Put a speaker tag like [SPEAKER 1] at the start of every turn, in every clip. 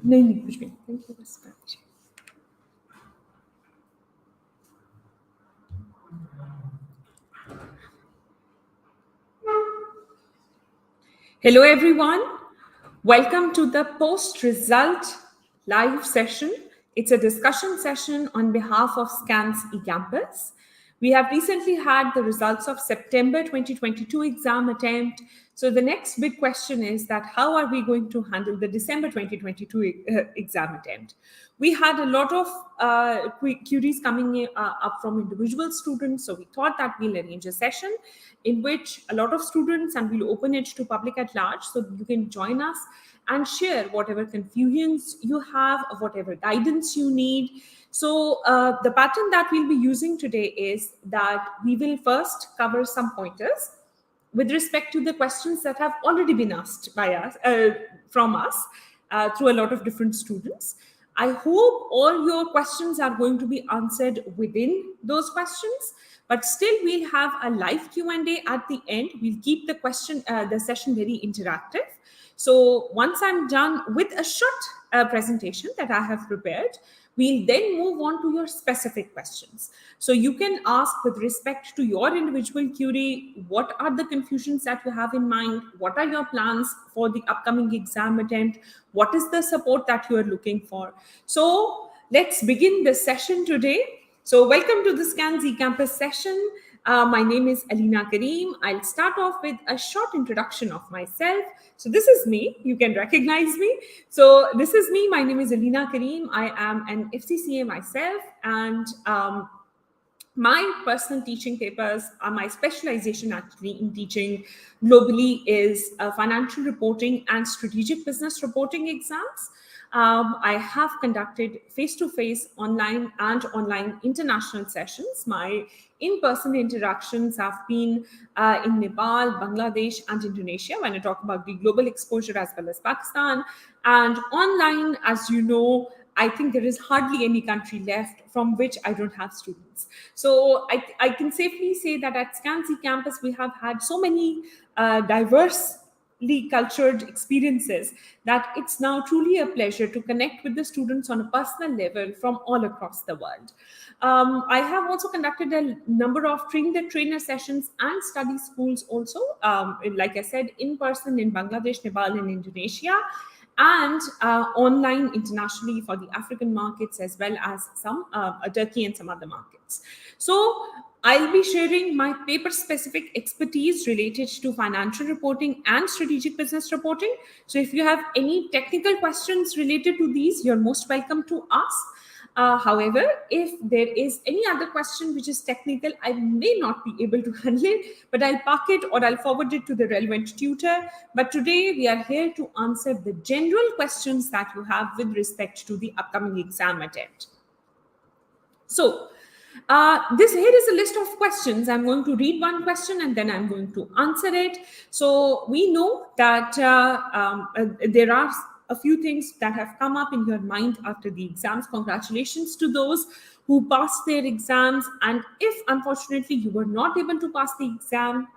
[SPEAKER 1] नहीं नहीं कुछ भी थैंक यू बस Hello everyone, welcome to the post-result live session. It's a discussion session on behalf of SCAN's eCampus. We have recently had the results of September 2022 exam attempt. So the next big question is that how are we going to handle the December 2022 exam attempt? We had a lot of queries coming up from individual students. So we thought that we'll arrange a session in which a lot of students, and we'll open it to public at large, so you can join us and share whatever confusions you have or whatever guidance you need. So the pattern that we'll be using today is that we will first cover some pointers with respect to the questions that have already been asked by us from us through a lot of different students. I hope all your questions are going to be answered within those questions, but still we'll have a live Q&A at the end. We'll keep the session very interactive. So once I'm done with a short presentation that I have prepared, we'll then move on to your specific questions. So you can ask with respect to your individual query, what are the confusions that you have in mind? What are your plans for the upcoming exam attempt? What is the support that you are looking for? So let's begin the session today. So welcome to the SCAN's eCampus session. My name is Alina Kareem. I'll start off with a short introduction of myself. So this is me. You can recognize me. So this is me. My name is Alina Kareem. I am an FCCA myself, and my personal teaching papers are my specialization actually in teaching globally is financial reporting and strategic business reporting exams. I have conducted face-to-face, online and online international sessions. My in-person interactions have been in Nepal, Bangladesh, and Indonesia when I talk about the global exposure, as well as Pakistan. And online, as you know, I think there is hardly any country left from which I don't have students. So I can safely say that at SCAN's eCampus, we have had so many diversely cultured experiences that it's now truly a pleasure to connect with the students on a personal level from all across the world. I have also conducted a number of train the trainer sessions and study schools also, like I said, in person in Bangladesh, Nepal, and Indonesia, and online internationally for the African markets, as well as some Turkey and some other markets. So I'll be sharing my paper-specific expertise related to financial reporting and strategic business reporting. So if you have any technical questions related to these, you're most welcome to ask. However, if there is any other question which is technical, I may not be able to handle it, but I'll park it or I'll forward it to the relevant tutor. But today we are here to answer the general questions that you have with respect to the upcoming exam attempt. So this here is a list of questions. I'm going to read one question and then I'm going to answer it. So we know that there are a few things that have come up in your mind after the exams. Congratulations to those who passed their exams. And if unfortunately you were not able to pass the exam,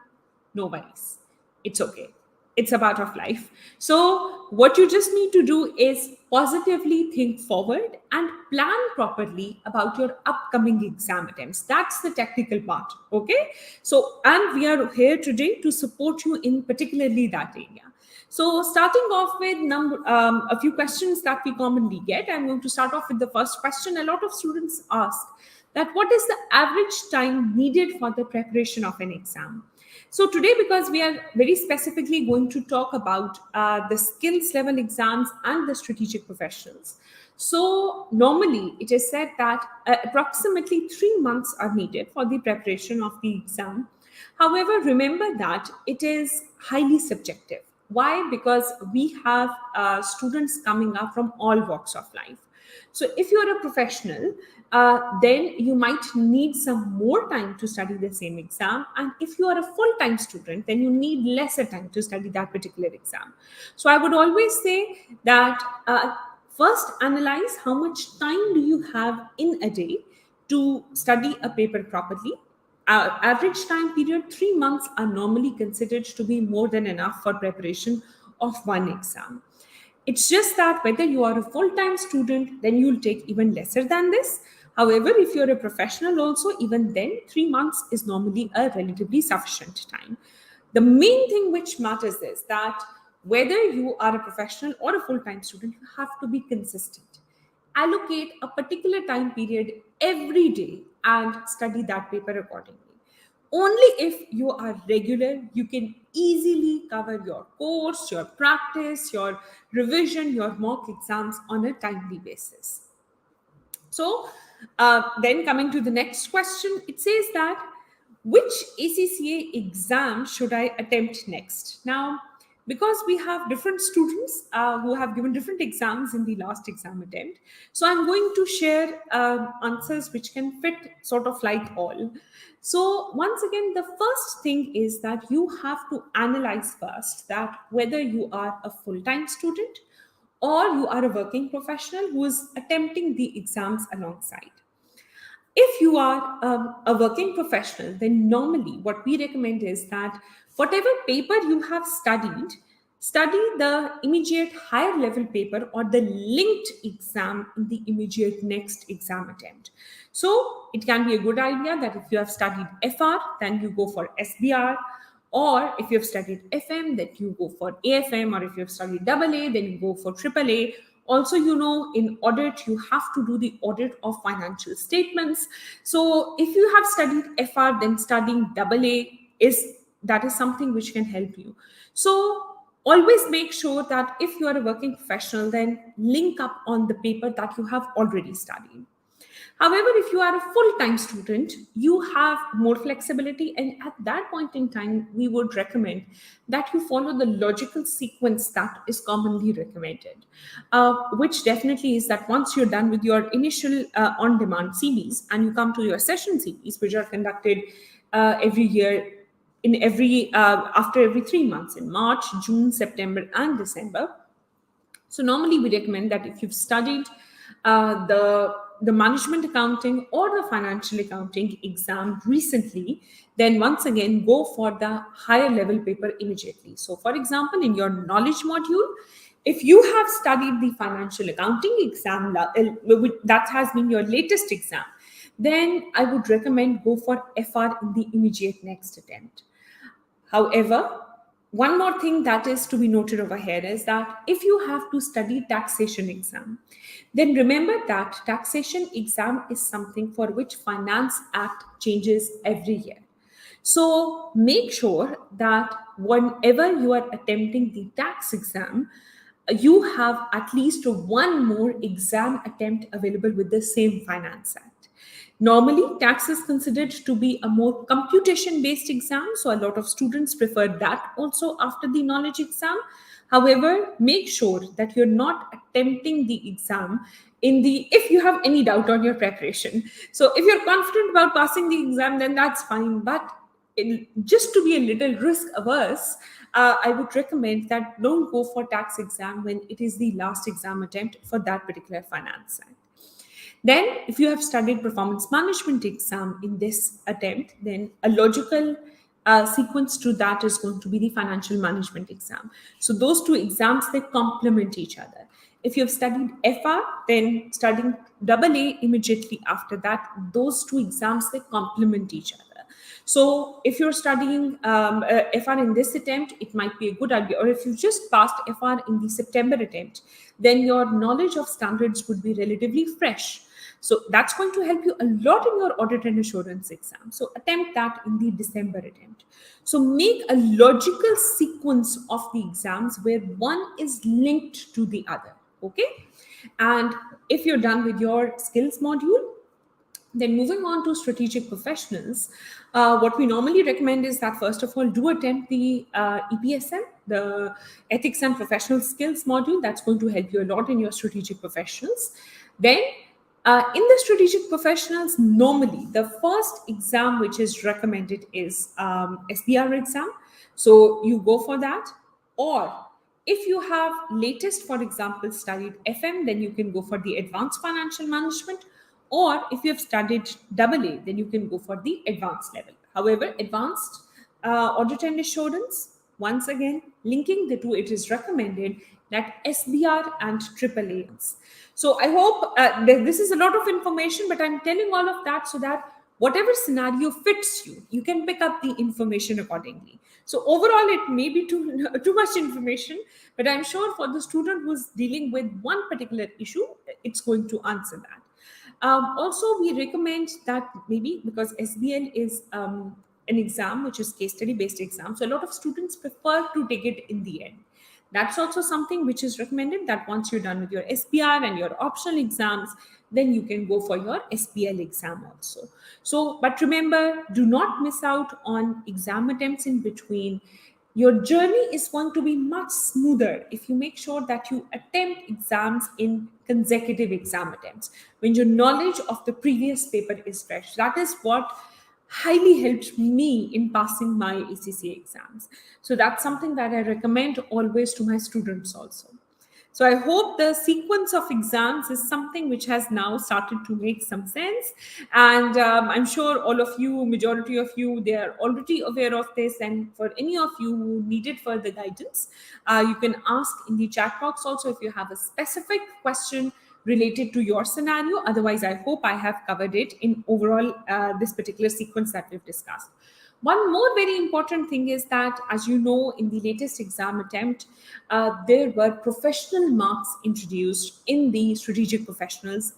[SPEAKER 1] no worries. It's okay. It's a part of life. So what you just need to do is positively think forward and plan properly about your upcoming exam attempts. That's the technical part. Okay. So, and we are here today to support you in particularly that area. So starting off with a few questions that we commonly get, I'm going to start off with the first question. A lot of students ask that what is the average time needed for the preparation of an exam? So today, because we are very specifically going to talk about the skills level exams and the strategic professionals. So normally it is said that approximately 3 months are needed for the preparation of the exam. However, remember that it is highly subjective. Why? Because we have students coming up from all walks of life. So if you're a professional, then you might need some more time to study the same exam. And if you are a full-time student, then you need lesser time to study that particular exam. So I would always say that first analyze how much time do you have in a day to study a paper properly. Average time period, 3 months are normally considered to be more than enough for preparation of one exam. It's just that whether you are a full-time student, then you'll take even lesser than this. However, if you're a professional also, even then 3 months is normally a relatively sufficient time. The main thing which matters is that whether you are a professional or a full-time student, you have to be consistent. Allocate a particular time period every day and study that paper accordingly. Only if you are regular, you can easily cover your course, your practice, your revision, your mock exams on a timely basis. So, then coming to the next question, it says that which ACCA exam should I attempt next? Now, because we have different students who have given different exams in the last exam attempt, so I'm going to share answers which can fit sort of like all. So, once again, the first thing is that you have to analyze first that whether you are a full time student or you are a working professional who is attempting the exams alongside. If you are a working professional, then normally what we recommend is that whatever paper you have studied, study the immediate higher level paper or the linked exam in the immediate next exam attempt. So it can be a good idea that if you have studied FR, then you go for SBR, or if you've studied FM, then you go for AFM, or if you've studied AA, then you go for AAA. Also, in audit, you have to do the audit of financial statements. So if you have studied FR, then studying AA is something which can help you. So always make sure that if you are a working professional, then link up on the paper that you have already studied. However, if you are a full-time student, you have more flexibility, and at that point in time, we would recommend that you follow the logical sequence that is commonly recommended, which definitely is that once you're done with your initial on-demand CBs and you come to your session CBs, which are conducted every year after every 3 months in March, June, September, and December. So normally we recommend that if you've studied the management accounting or the financial accounting exam recently, then once again go for the higher level paper immediately. So for example, in your knowledge module, if you have studied the financial accounting exam, that has been your latest exam, then I would recommend go for FR in the immediate next attempt. However, one more thing that is to be noted over here is that if you have to study taxation exam, then remember that taxation exam is something for which Finance Act changes every year. So make sure that whenever you are attempting the tax exam, you have at least one more exam attempt available with the same Finance Act. Normally, tax is considered to be a more computation-based exam, so a lot of students prefer that also after the knowledge exam. However, make sure that you're not attempting the exam if you have any doubt on your preparation. So if you're confident about passing the exam, then that's fine. But just to be a little risk averse, I would recommend that don't go for tax exam when it is the last exam attempt for that particular finance act. Then, if you have studied performance management exam in this attempt, then a logical sequence to that is going to be the financial management exam. So those two exams, they complement each other. If you have studied FR, then studying AA immediately after that, those two exams, they complement each other. So if you're studying FR in this attempt, it might be a good idea. Or if you just passed FR in the September attempt, then your knowledge of standards would be relatively fresh. So that's going to help you a lot in your audit and assurance exam. So attempt that in the December attempt. So make a logical sequence of the exams where one is linked to the other. Okay. And if you're done with your skills module, then moving on to strategic professionals, what we normally recommend is that first of all, do attempt the EPSM, the ethics and professional skills module. That's going to help you a lot in your strategic professionals. Then in the strategic professionals, normally the first exam which is recommended is SBR exam. So you go for that. Or if you have latest, for example, studied FM, then you can go for the advanced financial management. Or if you have studied AA, then you can go for the advanced level. However, advanced audit and assurance, once again, linking the two, it is recommended that SBR and AAA. So I hope this is a lot of information, but I'm telling all of that so that whatever scenario fits you, you can pick up the information accordingly. So overall, it may be too too much information, but I'm sure for the student who's dealing with one particular issue, it's going to answer that. Also, we recommend that maybe because SBL is an exam which is case study based exam, so a lot of students prefer to take it in the end. That's also something which is recommended, that once you're done with your SPR and your optional exams, then you can go for your SPL exam also. So, but remember, do not miss out on exam attempts in between. Your journey is going to be much smoother if you make sure that you attempt exams in consecutive exam attempts when your knowledge of the previous paper is fresh. That is what highly helped me in passing my ACCA exams. So that's something that I recommend always to my students also. So I hope the sequence of exams is something which has now started to make some sense. And I'm sure all of you, majority of you, they are already aware of this. And for any of you who needed further guidance, you can ask in the chat box also if you have a specific question related to your scenario. Otherwise, I hope I have covered it in overall this particular sequence that we've discussed. One more very important thing is that, as you know, in the latest exam attempt, there were professional marks introduced in the strategic professionals,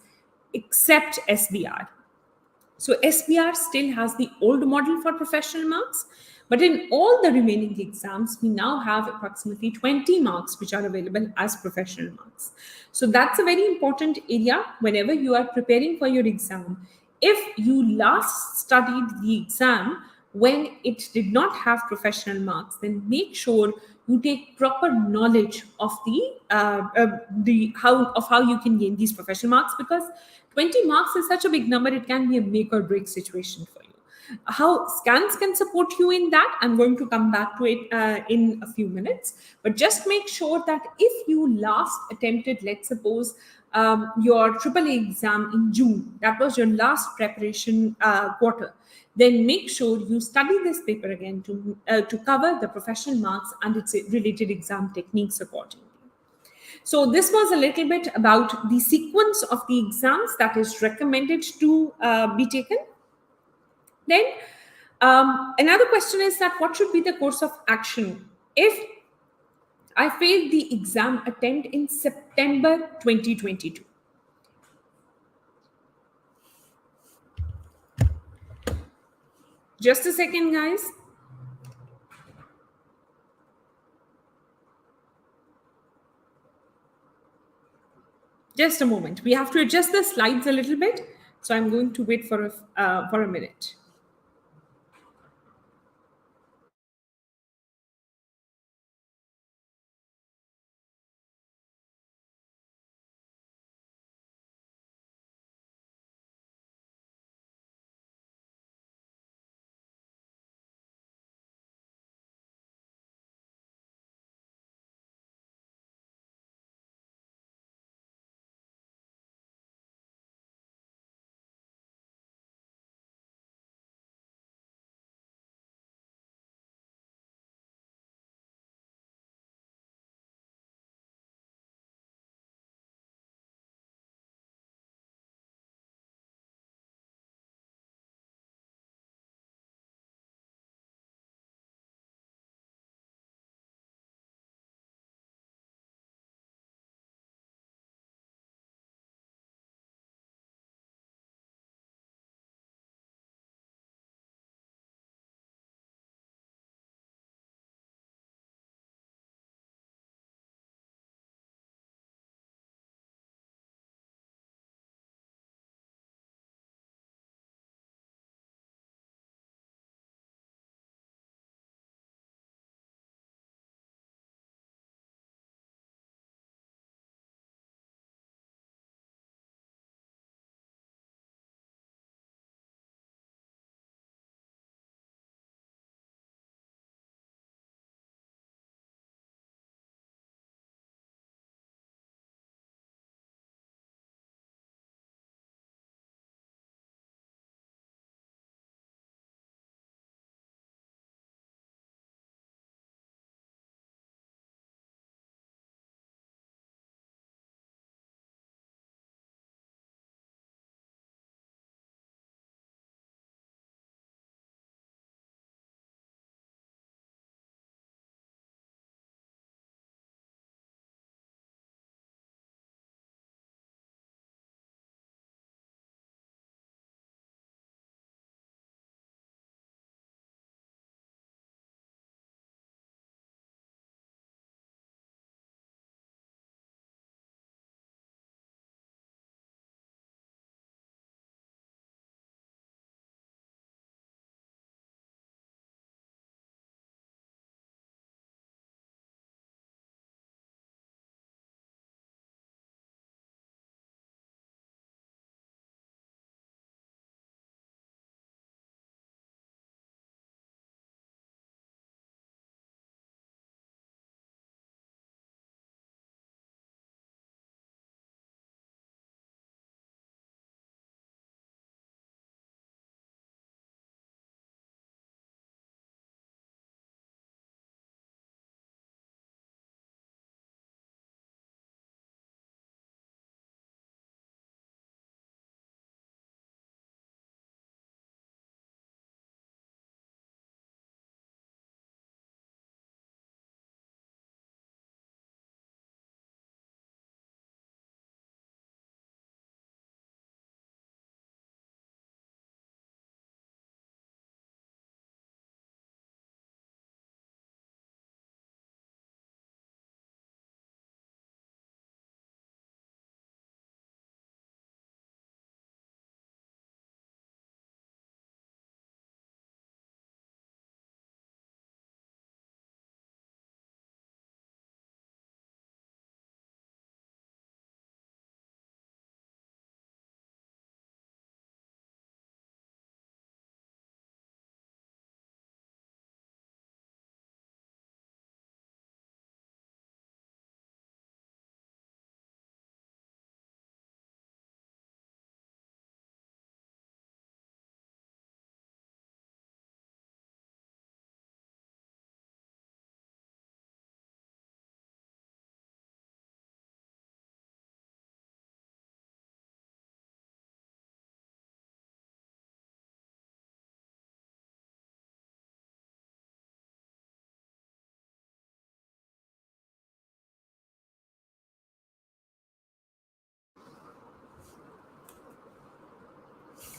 [SPEAKER 1] except SBR. So SBR still has the old model for professional marks, but in all the remaining exams, we now have approximately 20 marks which are available as professional marks. So that's a very important area whenever you are preparing for your exam. If you last studied the exam when it did not have professional marks, then make sure you take proper knowledge of how you can gain these professional marks, because 20 marks is such a big number, it can be a make or break situation for you. How scans can support you in that, I'm going to come back to it in a few minutes. But just make sure that if you last attempted, let's suppose, your AAA exam in June, that was your last preparation quarter, then make sure you study this paper again to cover the professional marks and its related exam techniques accordingly. So this was a little bit about the sequence of the exams that is recommended to be taken. Then another question is that what should be the course of action if I failed the exam attempt in September 2022? Just a second, guys. Just a moment. We have to adjust the slides a little bit. So I'm going to wait for a minute.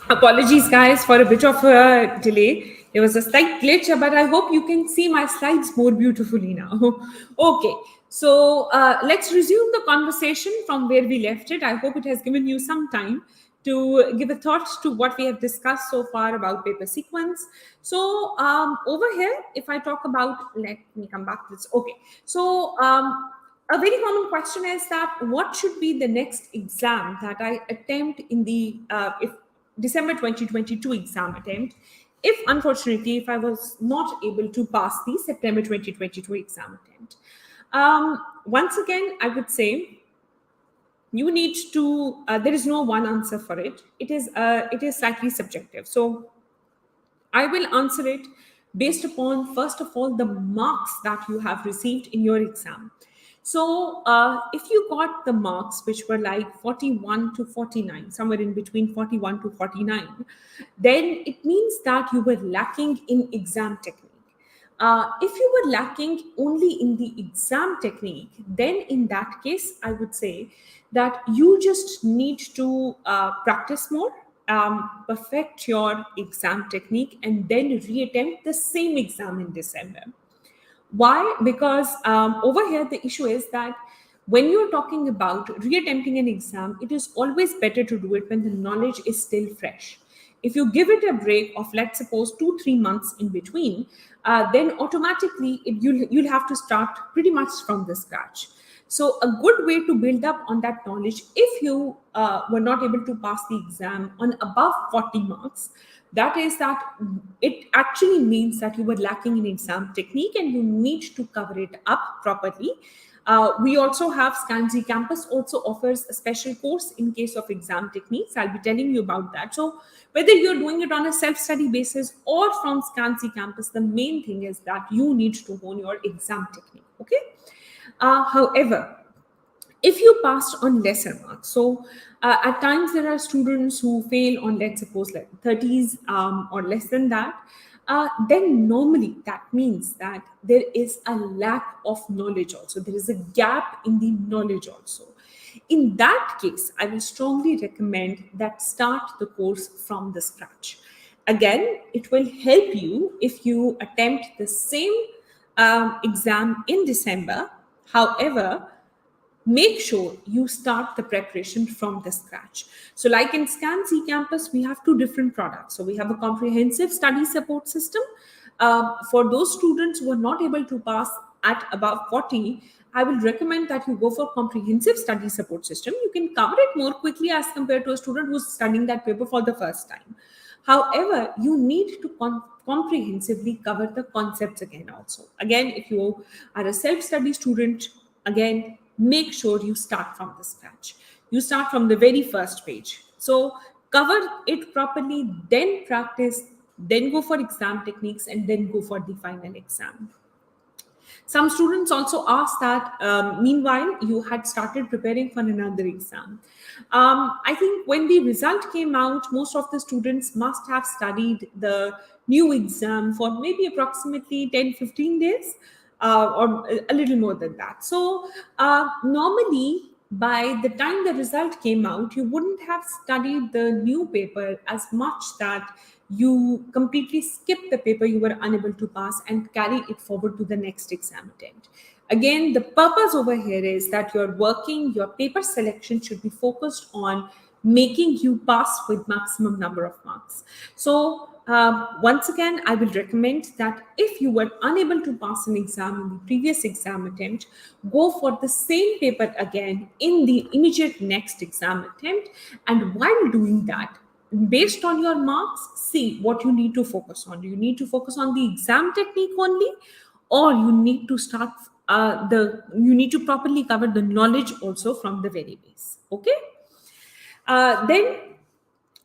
[SPEAKER 1] Apologies, guys, for a bit of a delay. There was a slight glitch, but I hope you can see my slides more beautifully now. Okay, so let's resume the conversation from where we left it. I hope it has given you some time to give a thought to what we have discussed so far about paper sequence. So over here, if I talk about, let me come back to this. Okay, so a very common question is that what should be the next exam that I attempt in the if December 2022 exam attempt, if unfortunately if I was not able to pass the September 2022 exam attempt. Once again, I would say you need to. There is no one answer for it. It is slightly subjective. So I will answer it based upon, first of all, the marks that you have received in your exam. So, if you got the marks which were like 41 to 49, somewhere in between 41 to 49, then it means that you were lacking in exam technique. If you were lacking only in the exam technique, then in that case, I would say that you just need to practice more, perfect your exam technique, and then reattempt the same exam in December. Why? Because over here, the issue is that when you're talking about reattempting an exam, it is always better to do it when the knowledge is still fresh. If you give it a break of, let's suppose, 2-3 months in between, then automatically you'll have to start pretty much from the scratch. So a good way to build up on that knowledge, if you were not able to pass the exam on above 40 marks, that is that it actually means that you were lacking in exam technique and you need to cover it up properly. We also have Scanzi Campus also offers a special course in case of exam techniques. I'll be telling you about that. So whether you're doing it on a self-study basis or from Scanzi Campus, the main thing is that you need to hone your exam technique. Okay. However, if you passed on lesser marks, so at times there are students who fail on, let's suppose, like 30s or less than that, then normally that means that there is a lack of knowledge also. There is a gap in the knowledge also. In that case, I will strongly recommend that start the course from the scratch. Again, it will help you if you attempt the same exam in December. However, make sure you start the preparation from the scratch. So like in Scanzi Campus, we have two different products. So we have a comprehensive study support system. For those students who are not able to pass at above 40, I will recommend that you go for comprehensive study support system. You can cover it more quickly as compared to a student who's studying that paper for the first time. However, you need to comprehensively cover the concepts again also. Again, if you are a self-study student, again, make sure you start from the scratch. You start from the very first page. So cover it properly, then practice, then go for exam techniques, and then go for the final exam. Some students also asked that meanwhile you had started preparing for another exam. I think when the result came out, most of the students must have studied the new exam for maybe approximately 10-15 days or a little more than that. So normally, by the time the result came out, you wouldn't have studied the new paper as much that you completely skip the paper you were unable to pass and carry it forward to the next exam attempt. Again, the purpose over here is that your paper selection should be focused on making you pass with maximum number of marks. So once again, I will recommend that if you were unable to pass an exam in the previous exam attempt, go for the same paper again in the immediate next exam attempt. And while doing that, based on your marks, see what you need to focus on. Do you need to focus on the exam technique only, or you need to start you need to properly cover the knowledge also from the very base. Okay. Then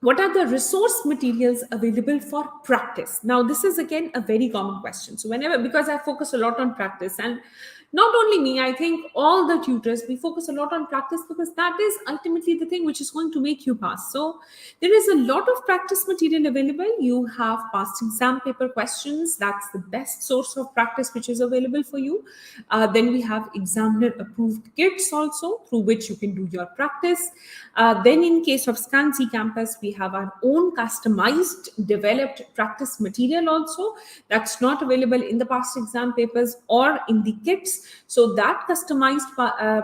[SPEAKER 1] what are the resource materials available for practice? Now, this is again a very common question. So whenever, because I focus a lot on practice, and Not only me, I think all the tutors, we focus a lot on practice because that is ultimately the thing which is going to make you pass. So there is a lot of practice material available. You have past exam paper questions. That's the best source of practice which is available for you. Then we have examiner approved kits also through which you can do your practice. Then in case of Scansi campus, we have our own customized developed practice material also that's not available in the past exam papers or in the kits. So that customized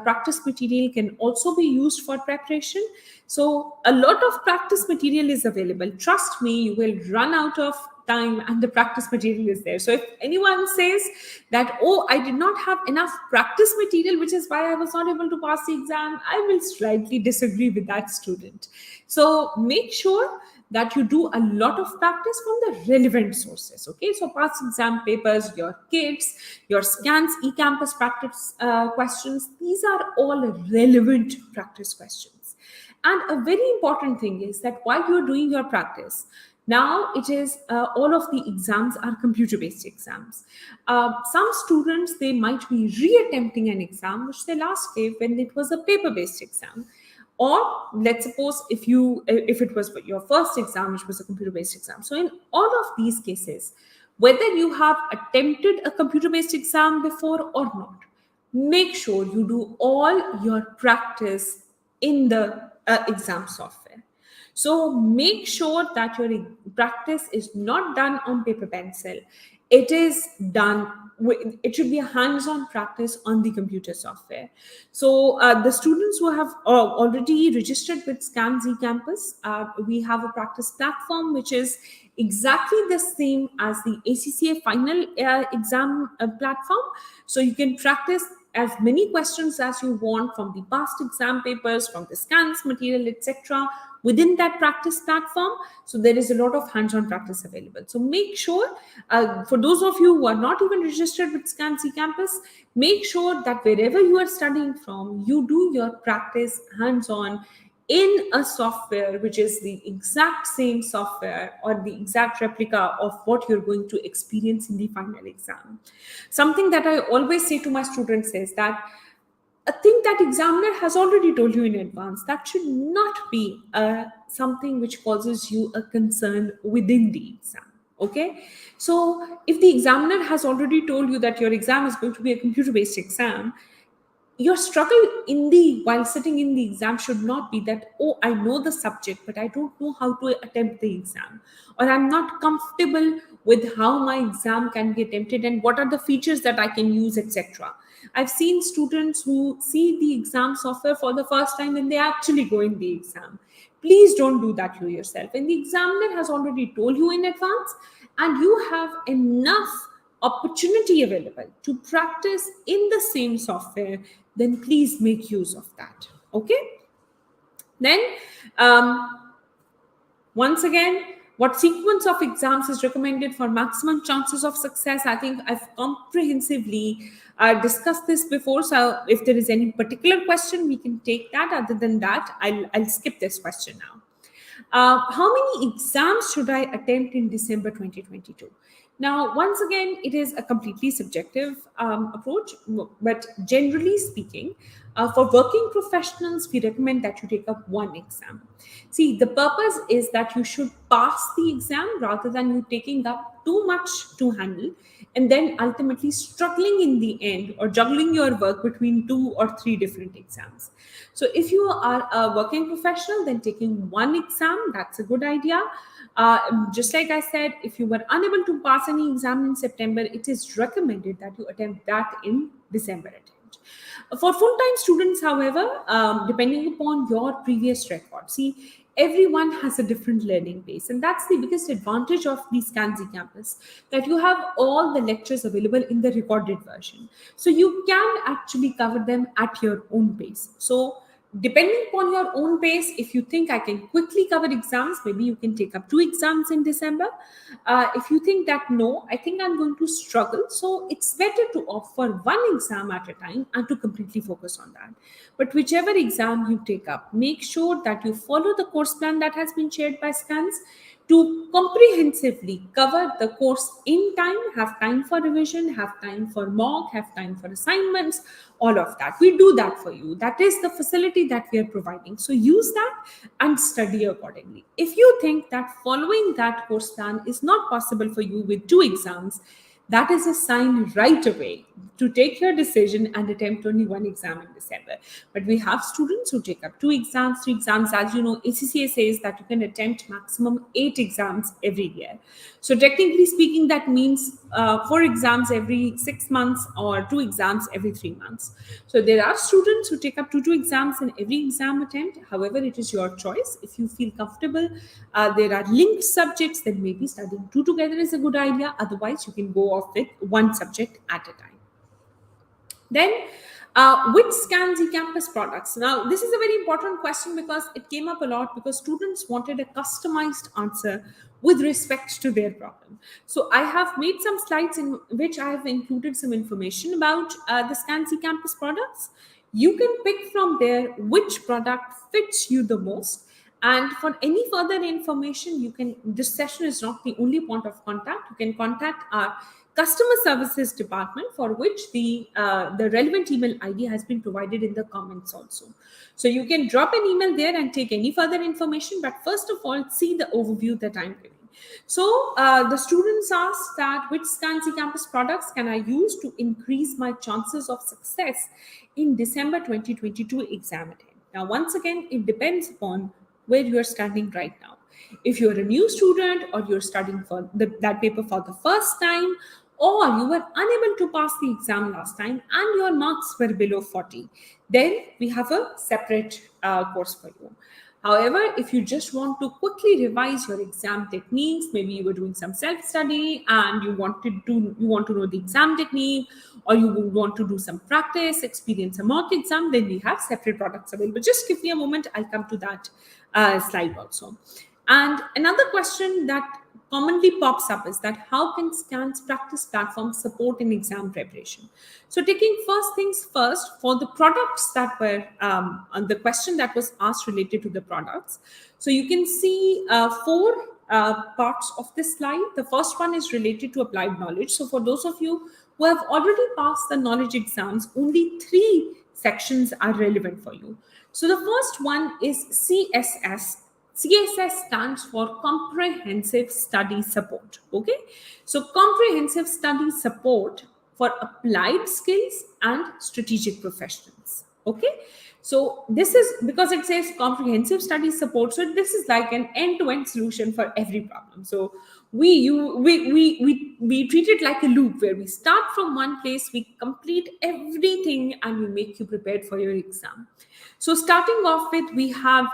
[SPEAKER 1] practice material can also be used for preparation. So a lot of practice material is available. Trust me, you will run out of time and the practice material is there. So if anyone says that, oh, I did not have enough practice material, which is why I was not able to pass the exam, I will slightly disagree with that student. So make sure that you do a lot of practice from the relevant sources. Okay, so past exam papers, your kits, your scans, eCampus practice questions, these are all relevant practice questions. And a very important thing is that while you're doing your practice, now it is all of the exams are computer-based exams. Some students, they might be re-attempting an exam which they last gave when it was a paper-based exam. Or let's suppose if it was your first exam which was a computer-based exam. So in all of these cases, whether you have attempted a computer-based exam before or not, make sure you do all your practice in the exam software. So make sure that your practice is not done on paper pencil. It is done it should be a hands-on practice on the computer software. So the students who have already registered with Scans eCampus, we have a practice platform which is exactly the same as the ACCA final exam platform. So you can practice as many questions as you want from the past exam papers, from the scans material, etc., within that practice platform. So there is a lot of hands-on practice available. So make sure, for those of you who are not even registered with Scans eCampus, make sure that wherever you are studying from, you do your practice hands-on in a software which is the exact same software or the exact replica of what you're going to experience in the final exam. Something that I always say to my students is that a thing that examiner has already told you in advance, that should not be something which causes you a concern within the exam. Okay, so if the examiner has already told you that your exam is going to be a computer-based exam, your struggle while sitting in the exam should not be that, oh, I know the subject but I don't know how to attempt the exam, or I'm not comfortable with how my exam can be attempted and what are the features that I can use, etc. I've seen students who see the exam software for the first time when they actually go in the exam. Please don't do that to yourself. And the examiner has already told you in advance, and you have enough opportunity available to practice in the same software, then please make use of that. Okay, then once again, what sequence of exams is recommended for maximum chances of success? I think I've comprehensively discussed this before. So if there is any particular question, we can take that. Other than that, I'll skip this question now. How many exams should I attempt in December 2022? Now, once again, it is a completely subjective approach, but generally speaking, for working professionals, we recommend that you take up one exam. See, the purpose is that you should pass the exam rather than you taking up too much to handle and then ultimately struggling in the end or juggling your work between 2 or 3 different exams. So if you are a working professional, then taking one exam, that's a good idea. Just like I said, if you were unable to pass any exam in September, it is recommended that you attempt that in December attempt. For full-time students, however, depending upon your previous record, see, everyone has a different learning pace, and that's the biggest advantage of the Scans eCampus, that you have all the lectures available in the recorded version. So you can actually cover them at your own pace. So depending upon your own pace, if you think I can quickly cover exams, maybe you can take up 2 exams in December. If you think that, no, I think I'm going to struggle, so it's better to opt for one exam at a time and to completely focus on that. But whichever exam you take up, make sure that you follow the course plan that has been shared by Scans. to comprehensively cover the course in time, have time for revision, have time for mock, have time for assignments, all of that. We do that for you. That is the facility that we are providing. So use that and study accordingly. If you think that following that course plan is not possible for you with 2 exams, that is a sign right away to take your decision and attempt only 1 exam in December. But we have students who take up 2 exams, 3 exams. As you know, ACCA says that you can attempt maximum 8 exams every year. So technically speaking, that means 4 exams every 6 months or 2 exams every 3 months. So there are students who take up 2 exams in every exam attempt. However, it is your choice. If you feel comfortable, there are linked subjects, then maybe studying 2 together is a good idea. Otherwise, you can go off with 1 subject at a time. Then, which scans eCampus products? Now, this is a very important question because it came up a lot because students wanted a customized answer with respect to their problem. So I have made some slides in which I have included some information about the scans eCampus products. You can pick from there which product fits you the most. And for any further information, you can, this session is not the only point of contact. You can contact our customer services department, for which the relevant email ID has been provided in the comments also. So you can drop an email there and take any further information. But first of all, see the overview that I'm giving. So the students asked that which scans eCampus products can I use to increase my chances of success in December 2022 exam attempt. Now, once again, it depends upon where you are standing right now. If you're a new student or you're studying for that paper for the first time, or you were unable to pass the exam last time and your marks were below 40, then we have a separate course for you. However, if you just want to quickly revise your exam techniques, maybe you were doing some self-study and you want to know the exam technique, or you want to do some practice, experience a mock exam, then we have separate products available. Just give me a moment, I'll come to that slide also. And another question that commonly pops up is that how can SCAN's practice platform support in exam preparation? So taking first things first, for the products that were, the question that was asked related to the products. So you can see 4 parts of this slide. The first one is related to applied knowledge. So for those of you who have already passed the knowledge exams, only 3 sections are relevant for you. So the first one is CSS. CSS stands for Comprehensive Study Support. Okay, so Comprehensive Study Support for applied skills and strategic professionals. Okay, so this is because it says comprehensive study support, so this is like an end-to-end solution for every problem. So we treat it like a loop where we start from one place, we complete everything, and we make you prepared for your exam. So starting off with, we have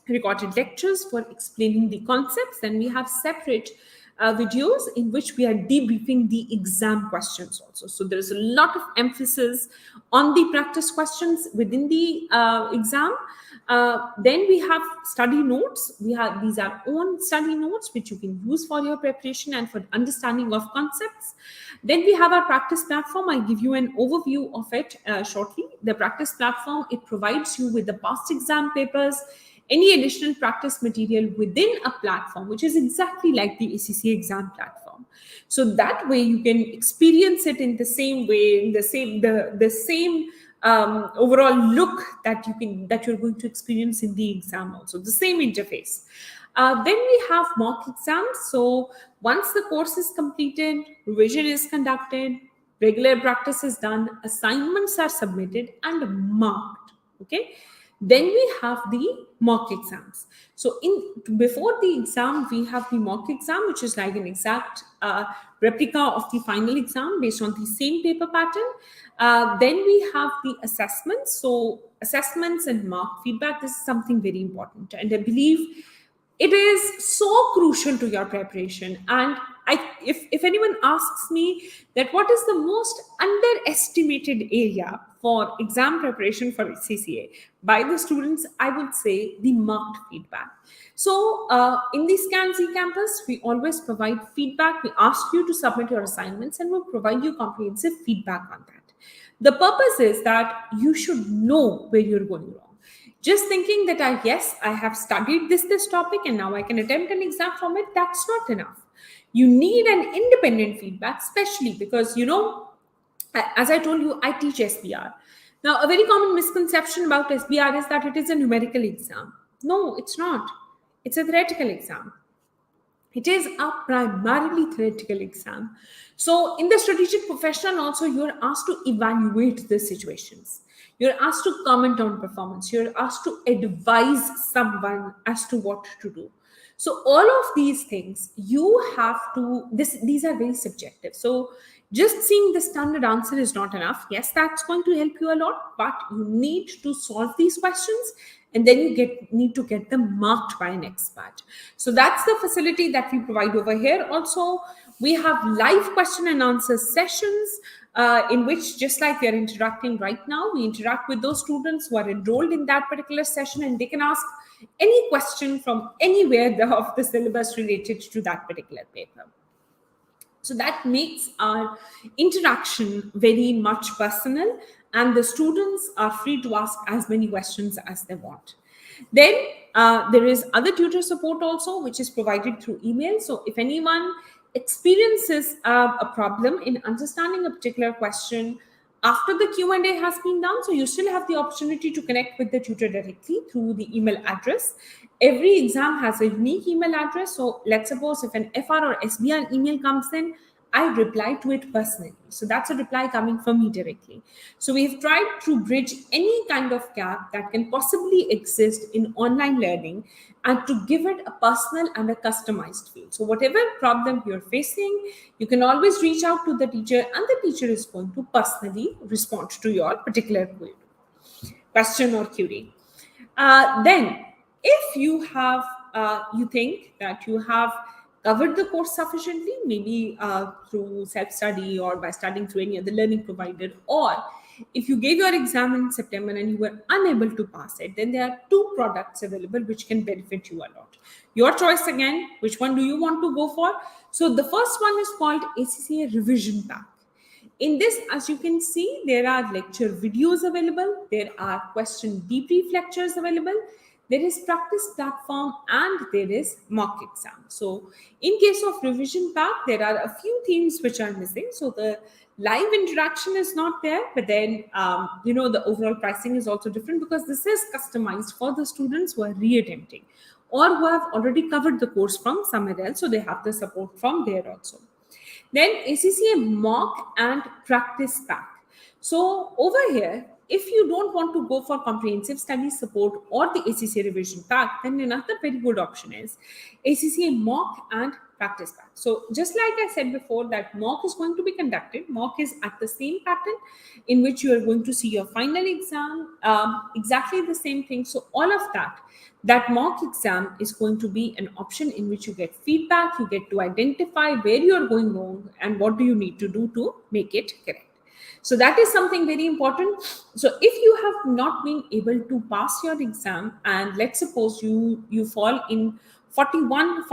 [SPEAKER 1] recorded lectures for explaining the concepts. Then we have separate videos in which we are debriefing the exam questions also. So there is a lot of emphasis on the practice questions within the exam. Then we have study notes. These are own study notes which you can use for your preparation and for understanding of concepts. Then we have our practice platform. I'll give you an overview of it shortly. The practice platform, it provides you with the past exam papers, any additional practice material within a platform, which is exactly like the ACCA exam platform. So that way you can experience it in the same way, in the same overall look that you're going to experience in the exam also, the same interface. Then we have mock exams. So once the course is completed, revision is conducted, regular practice is done, assignments are submitted and marked. Okay. Then we have the mock exams. So before the exam, we have the mock exam, which is like an exact replica of the final exam based on the same paper pattern. Then we have the assessments. So assessments and mark feedback, this is something very important. And I believe it is so crucial to your preparation. And if anyone asks me that what is the most underestimated area for exam preparation for CCA by the students, I would say the marked feedback. So in the Scans eCampus, we always provide feedback. We ask you to submit your assignments and we'll provide you comprehensive feedback on that. The purpose is that you should know where you're going wrong. Just thinking that I have studied this topic and now I can attempt an exam from it, that's not enough. You need an independent feedback, especially because, as I told you, I teach SBR. Now, a very common misconception about SBR is that it is a numerical exam. No, it's not. It's a theoretical exam. It is a primarily theoretical exam. So, in the strategic profession, also, you're asked to evaluate the situations. You're asked to comment on performance. You're asked to advise someone as to what to do. So, all of these things, you have to, these are very subjective. So, just seeing the standard answer is not enough. Yes, that's going to help you a lot, but you need to solve these questions and then you need to get them marked by an expert. So that's the facility that we provide over here. Also, we have live question and answer sessions in which, just like we are interacting right now, we interact with those students who are enrolled in that particular session and they can ask any question from anywhere of the syllabus related to that particular paper. So that makes our interaction very much personal, and the students are free to ask as many questions as they want. Then there is other tutor support also, which is provided through email. So if anyone experiences a problem in understanding a particular question after the Q&A has been done, so you still have the opportunity to connect with the tutor directly through the email address. Every exam has a unique email address. So let's suppose if an FR or SBR email comes in, I reply to it personally. So that's a reply coming from me directly. So we've tried to bridge any kind of gap that can possibly exist in online learning and to give it a personal and a customized feel. So whatever problem you're facing, you can always reach out to the teacher and the teacher is going to personally respond to your particular question or query. Then if you have, you think that you have covered the course sufficiently, maybe through self-study or by studying through any other learning provider, or if you gave your exam in September and you were unable to pass it, then there are two products available which can benefit you a lot. Your choice again, which one do you want to go for? So the first one is called ACCA Revision Pack. In this, as you can see, there are lecture videos available, there are question debrief lectures available, there is practice platform, and there is mock exam. So in case of revision pack, there are a few themes which are missing. So the live interaction is not there, but then the overall pricing is also different because this is customized for the students who are re-attempting or who have already covered the course from somewhere else, so they have the support from there also. Then ACCA mock and practice pack. So over here, if you don't want to go for comprehensive study support or the ACCA revision pack, then another very good option is ACCA mock and practice pack. So just like I said before, that mock is going to be conducted. Mock is at the same pattern in which you are going to see your final exam, exactly the same thing. So all of that mock exam is going to be an option in which you get feedback, you get to identify where you are going wrong and what do you need to do to make it correct. So that is something very important. So if you have not been able to pass your exam, and let's suppose you fall in 41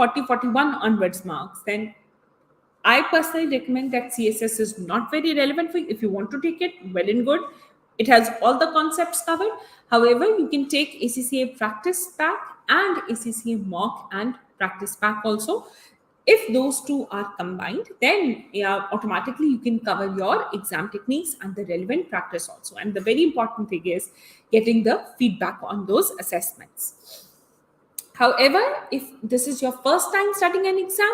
[SPEAKER 1] onwards marks, then I personally recommend that CSS is not very relevant for you. If you want to take it, well and good. It has all the concepts covered. However, you can take ACCA practice pack and ACCA mock and practice pack also. If those two are combined, then automatically you can cover your exam techniques and the relevant practice also. And the very important thing is getting the feedback on those assessments. However, if this is your first time studying an exam,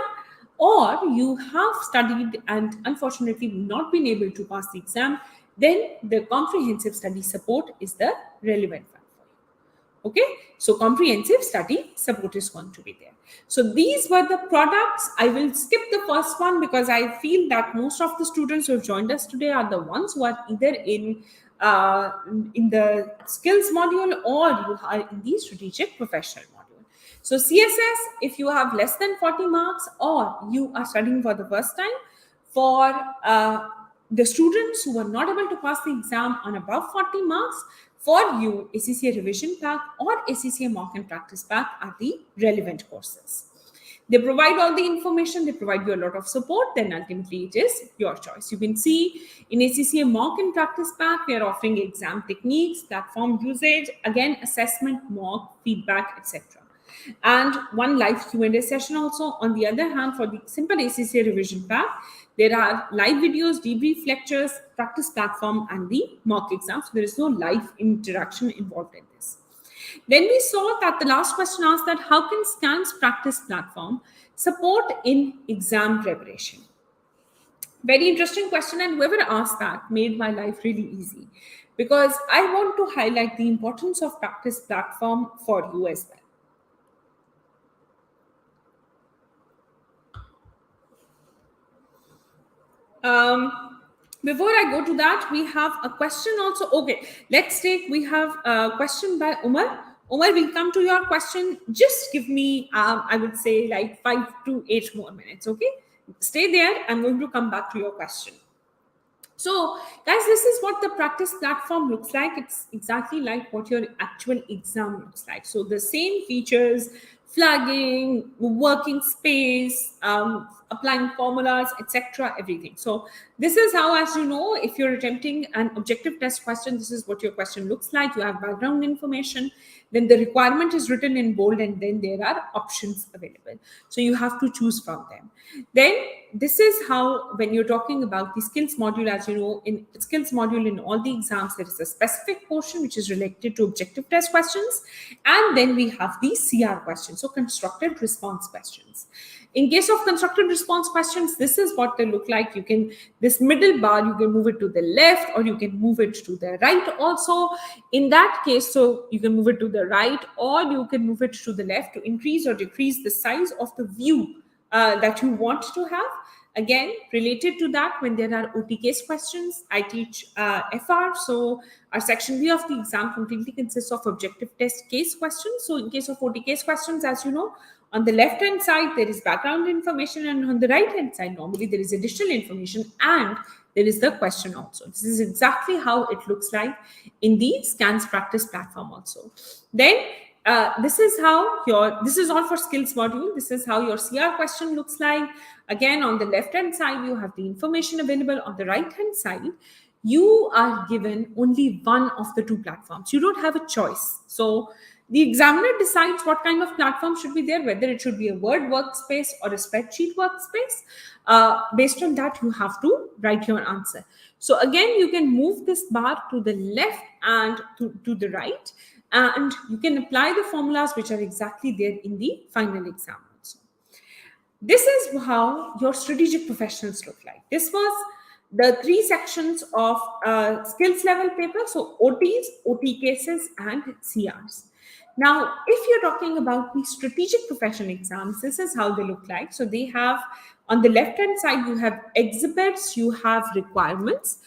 [SPEAKER 1] or you have studied and unfortunately not been able to pass the exam, then the comprehensive study support is the relevant one for you. Okay, so comprehensive study support is going to be there. So these were the products. I will skip the first one because I feel that most of the students who have joined us today are the ones who are either in the skills module or you are in the strategic professional module. So CSS, if you have less than 40 marks or you are studying for the first time, for the students who are not able to pass the exam on above 40 marks, for you, ACCA revision pack or ACCA mock and practice pack are the relevant courses. They provide all the information, they provide you a lot of support, then ultimately it is your choice. You can see in ACCA mock and practice pack, we are offering exam techniques, platform usage, again, assessment, mock, feedback, etc. And one live Q&A session also. On the other hand, for the simple ACCA revision pack, there are live videos, debrief lectures, practice platform, and the mock exam. So there is no live interaction involved in this. Then we saw that the last question asked that how can SCAN's practice platform support in exam preparation? Very interesting question, and whoever asked that made my life really easy, because I want to highlight the importance of practice platform for you as well. Before I go to that, we have a question also. Okay, we have a question by Umar. Umar, we'll come to your question. Just give me, I would say like 5 to 8 more minutes, okay? Stay there. I'm going to come back to your question. So guys, this is what the practice platform looks like. It's exactly like what your actual exam looks like. So the same features, flagging, working space, applying formulas, etc., everything. So this is how, as you know, if you're attempting an objective test question, this is what your question looks like. You have background information, then the requirement is written in bold, and then there are options available. So you have to choose from them. Then this is how, when you're talking about the skills module, as you know, in skills module in all the exams, there is a specific portion which is related to objective test questions. And then we have the CR questions, so constructed response questions. In case of constructed response questions, this is what they look like. You can, this middle bar, you can move it to the left or you can move it to the right also. In that case, so you can move it to the right or you can move it to the left to increase or decrease the size of the view that you want to have. Again, related to that, when there are OT case questions, I teach FR. So our section B of the exam completely consists of objective test case questions. So in case of OT case questions, as you know, on the left-hand side, there is background information, and on the right-hand side, normally there is additional information and there is the question also. This is exactly how it looks like in the SCANS practice platform also. Then this is how this is all for skills module. This is how your CR question looks like. Again, on the left-hand side, you have the information available. On the right-hand side, you are given only one of the two platforms. You don't have a choice. So the examiner decides what kind of platform should be there, whether it should be a Word workspace or a spreadsheet workspace. Based on that, you have to write your answer. So again, you can move this bar to the left and to the right, and you can apply the formulas which are exactly there in the final exam also. This is how your strategic professionals look like. This was the 3 sections of skills level paper. So OTs, OT cases, and CRs. Now, if you're talking about the strategic profession exams, this is how they look like. So they have, on the left-hand side, you have exhibits, you have requirements,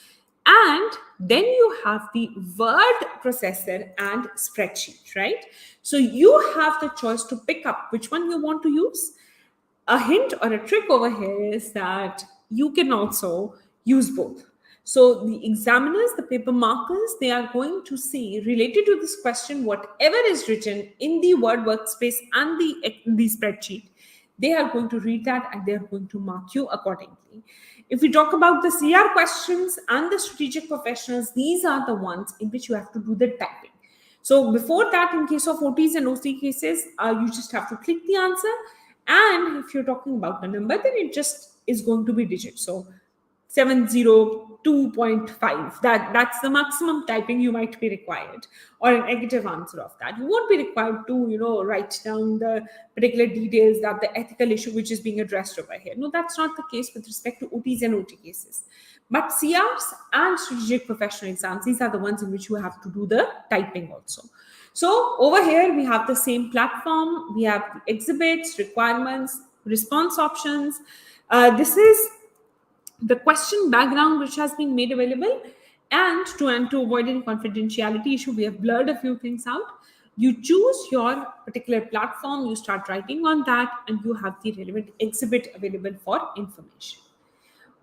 [SPEAKER 1] and then you have the word processor and spreadsheet, right? So you have the choice to pick up which one you want to use. A hint or a trick over here is that you can also use both. So the examiners, the paper markers, they are going to see, related to this question, whatever is written in the Word workspace and the spreadsheet, they are going to read that and they are going to mark you accordingly. If we talk about the CR questions and the strategic professionals, these are the ones in which you have to do the typing. So before that, in case of OTs and OC cases, you just have to click the answer. And if you're talking about the number, then it just is going to be digits. So 702.5, that's the maximum typing you might be required, or a negative answer of that. You won't be required to write down the particular details, that the ethical issue which is being addressed over here. No, that's not the case with respect to OTs and OT cases. But CRs and strategic professional exams, these are the ones in which you have to do the typing also. So over here we have the same platform. We have exhibits, requirements, response options. This is the question background which has been made available, and to avoid any confidentiality issue, we have blurred a few things out. You choose your particular platform, you start writing on that, and you have the relevant exhibit available for information.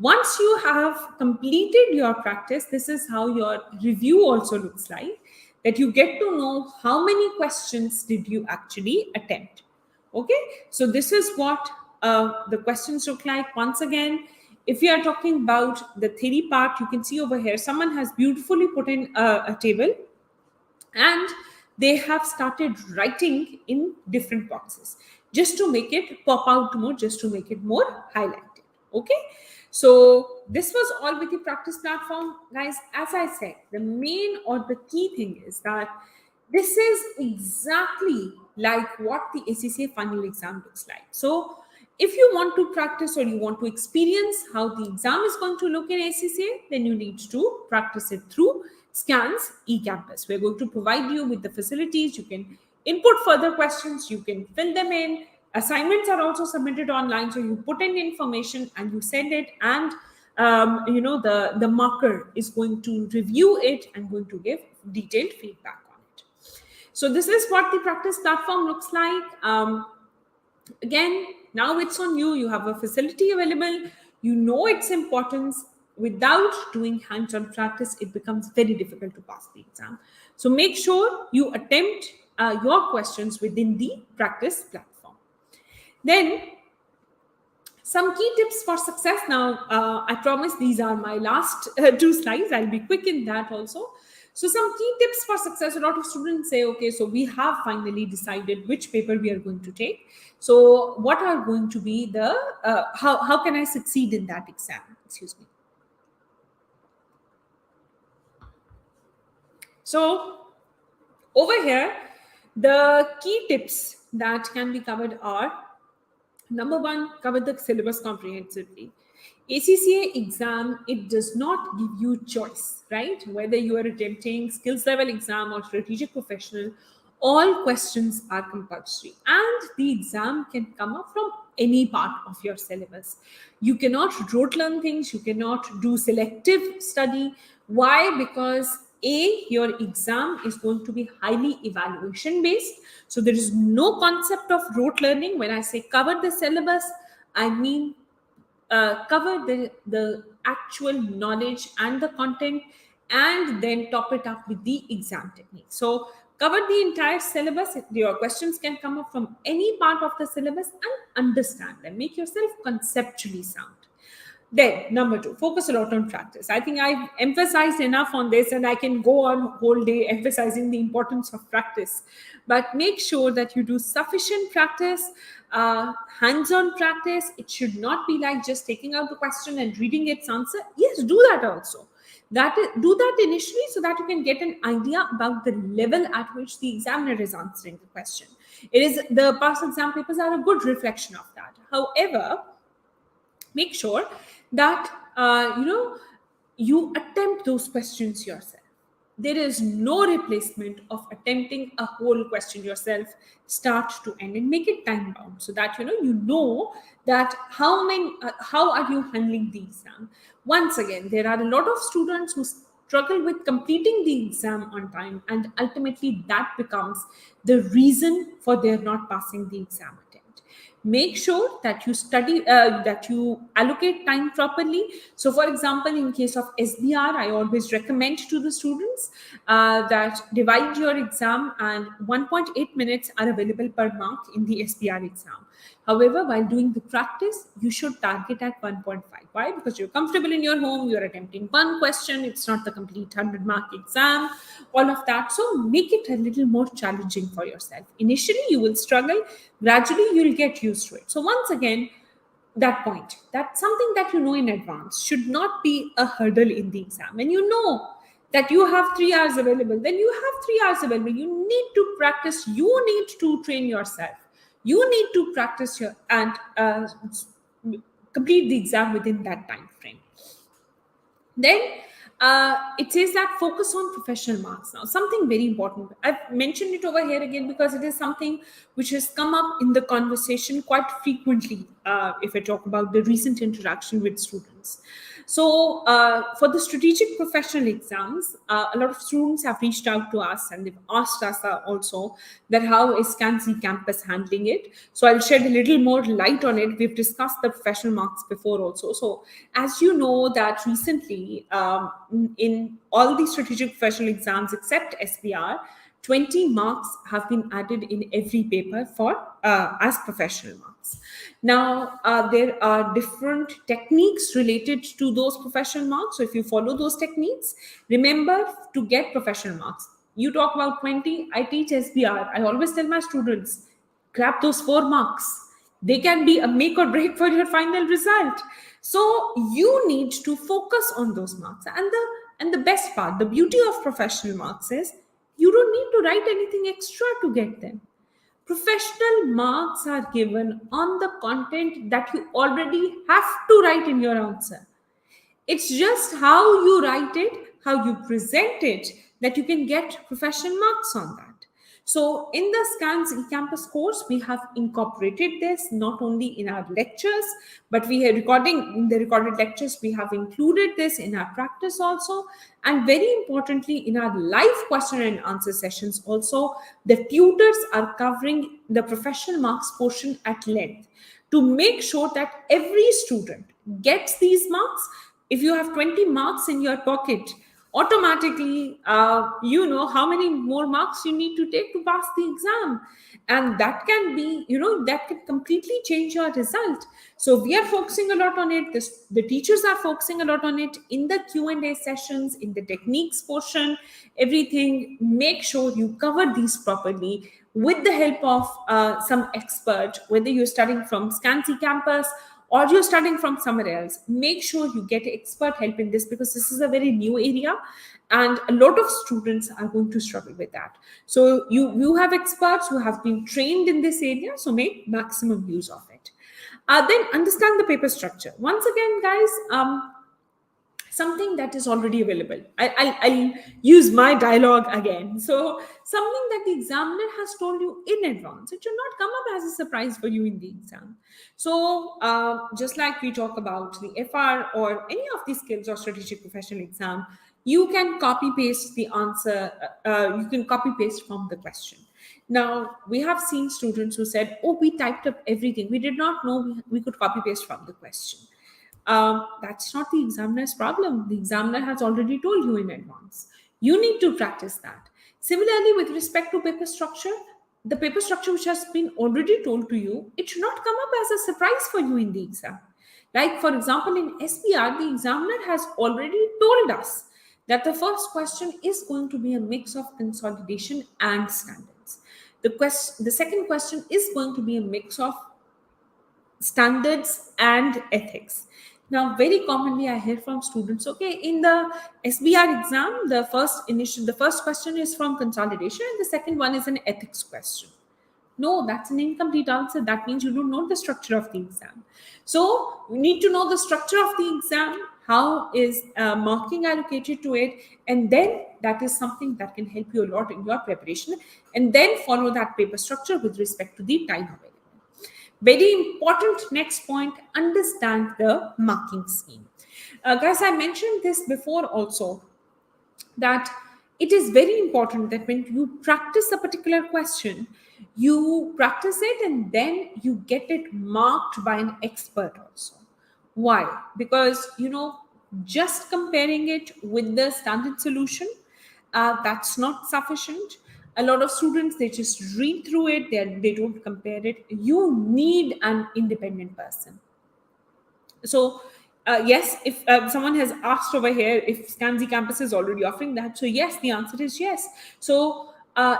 [SPEAKER 1] Once you have completed your practice, this is how your review also looks like, that you get to know how many questions did you actually attempt. Okay, so this is what the questions look like. Once again, if we are talking about the theory part, you can see over here, someone has beautifully put in a table, and they have started writing in different boxes just to make it pop out more, just to make it more highlighted. Okay, so this was all with the practice platform, guys. As I said, the main or the key thing is that this is exactly like what the ACCA final exam looks like. So if you want to practice or you want to experience how the exam is going to look in ACCA, then you need to practice it through SCAN's eCampus. We're going to provide you with the facilities. You can input further questions, you can fill them in. Assignments are also submitted online, so you put in information and you send it, and the marker is going to review it and going to give detailed feedback on it. So this is what the practice platform looks like. Again, now it's on you. You have a facility available. You know its importance. Without doing hands-on practice, it becomes very difficult to pass the exam. So make sure you attempt your questions within the practice platform. Then some key tips for success. Now, I promise these are my last 2 slides. I'll be quick in that also. So some key tips for success. A lot of students say, okay, so we have finally decided which paper we are going to take. So what are going to be the, how can I succeed in that exam? Excuse me. So over here, the key tips that can be covered are, number one, cover the syllabus comprehensively. ACCA exam, it does not give you choice, right? Whether you are attempting skills level exam or strategic professional, all questions are compulsory, and the exam can come up from any part of your syllabus. You cannot rote learn things, you cannot do selective study. Why? Because your exam is going to be highly evaluation based. So there is no concept of rote learning. When I say cover the syllabus, I mean cover the actual knowledge and the content, and then top it up with the exam technique. So cover the entire syllabus. Your questions can come up from any part of the syllabus, and understand them. Make yourself conceptually sound. Then, number two, focus a lot on practice. I think I've emphasized enough on this, and I can go on whole day emphasizing the importance of practice. But make sure that you do sufficient practice, hands-on practice. It should not be like just taking out the question and reading its answer. Yes, do that also. Do that initially so that you can get an idea about the level at which the examiner is answering the question. The past exam papers are a good reflection of that. However, make sure that you attempt those questions yourself. There is no replacement of attempting a whole question yourself, start to end, and make it time bound, so that you know that how are you handling the exam. Once again, there are a lot of students who struggle with completing the exam on time, and ultimately that becomes the reason for their not passing the exam attempt. Make sure that you study, that you allocate time properly. So for example, in case of SBR, I always recommend to the students that divide your exam, and 1.8 minutes are available per mark in the SBR exam. However, while doing the practice, you should target at 1.5. Why? Because you're comfortable in your home, you're attempting one question, it's not the complete 100-mark exam, all of that. So make it a little more challenging for yourself. Initially, you will struggle. Gradually, you'll get used to it. So once again, that point, that something that you know in advance should not be a hurdle in the exam. When you know that you have 3 hours available, then you have 3 hours available. You need to practice. You need to train yourself. You need to practice and complete the exam within that time frame. Then it says that focus on professional marks. Now, something very important. I've mentioned it over here again because it is something which has come up in the conversation quite frequently if I talk about the recent interaction with students. So for the strategic professional exams, a lot of students have reached out to us and they've asked us also that how is SCAN's campus handling it. So I'll shed a little more light on it. We've discussed the professional marks before also. So as you know that recently in all the strategic professional exams except SBR, 20 marks have been added in every paper for as professional marks. Now, there are different techniques related to those professional marks. So if you follow those techniques, remember to get professional marks. You talk about 20, I teach SBR. I always tell my students, grab those 4 marks. They can be a make or break for your final result. So you need to focus on those marks. And the best part, the beauty of professional marks is you don't need to write anything extra to get them. Professional marks are given on the content that you already have to write in your answer. It's just how you write it, how you present it, that you can get professional marks on that. So in the SCANS eCampus course, we have incorporated this not only in our lectures, but we are in the recorded lectures, we have included this in our practice also. And very importantly, in our live question and answer sessions also, the tutors are covering the professional marks portion at length to make sure that every student gets these marks. If you have 20 marks in your pocket, automatically you know how many more marks you need to take to pass the exam, and that can be, that can completely change your result. So we are focusing a lot on it. The teachers are focusing a lot on it in the Q&A sessions, in the techniques portion, everything. Make sure you cover these properly with the help of some expert, whether you're studying from SCANS eCampus or you're studying from somewhere else. Make sure you get expert help in this, because this is a very new area and a lot of students are going to struggle with that. So you have experts who have been trained in this area, so make maximum use of it. Then understand the paper structure. Once again, guys, something that is already available. I'll use my dialogue again. So something that the examiner has told you in advance, it should not come up as a surprise for you in the exam. So just like we talk about the FR or any of the skills or strategic professional exam, you can copy paste the answer. You can copy paste from the question. Now, we have seen students who said, oh, we typed up everything. We did not know we could copy paste from the question. That's not the examiner's problem. The examiner has already told you in advance. You need to practice that. Similarly, with respect to paper structure, the paper structure which has been already told to you, it should not come up as a surprise for you in the exam. Like, for example, in SBR, the examiner has already told us that the first question is going to be a mix of consolidation and standards. The second question is going to be a mix of standards and ethics. Now, very commonly I hear from students, okay, in the SBR exam, the first question is from consolidation and the second one is an ethics question. No, that's an incomplete answer. That means you don't know the structure of the exam. So you need to know the structure of the exam, how is marking allocated to it, and then that is something that can help you a lot in your preparation, and then follow that paper structure with respect to the time available. Very important next point, understand the marking scheme. Guys, I mentioned this before also, that it is very important that when you practice a particular question, you practice it and then you get it marked by an expert also. Why? Because, just comparing it with the standard solution, that's not sufficient. A lot of students, they just read through it, they don't compare it. You need an independent person. So yes, if someone has asked over here if SCANS eCampus is already offering that, so yes, the answer is yes. So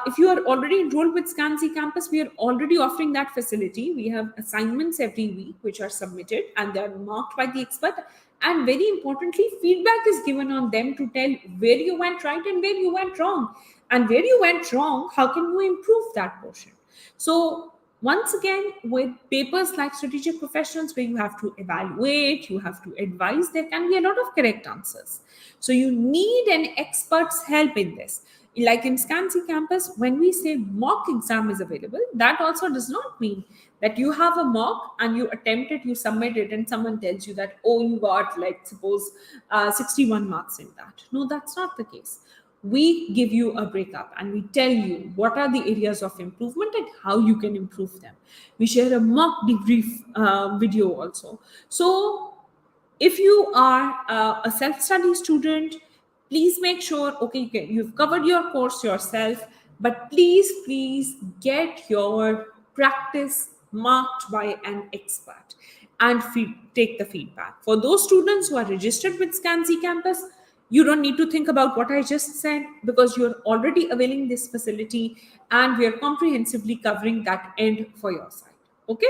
[SPEAKER 1] if you are already enrolled with SCANS eCampus, we are already offering that facility. We have assignments every week which are submitted and they are marked by the expert. And very importantly, feedback is given on them to tell where you went right and where you went wrong. And where you went wrong, how can you improve that portion? So once again, with papers like strategic professionals, where you have to evaluate, you have to advise, there can be a lot of correct answers. So you need an expert's help in this. Like in SCANS eCampus, when we say mock exam is available, that also does not mean that you have a mock and you attempt it, you submit it, and someone tells you that, oh, you got, like, suppose 61 marks in that. No, that's not the case. We give you a breakup and we tell you what are the areas of improvement and how you can improve them. We share a mock debrief video also. So if you are a self-study student, please make sure, okay, you've covered your course yourself. But please get your practice marked by an expert and take the feedback. For those students who are registered with Scans Campus, you don't need to think about what I just said because you're already availing this facility and we are comprehensively covering that end for your side. Okay.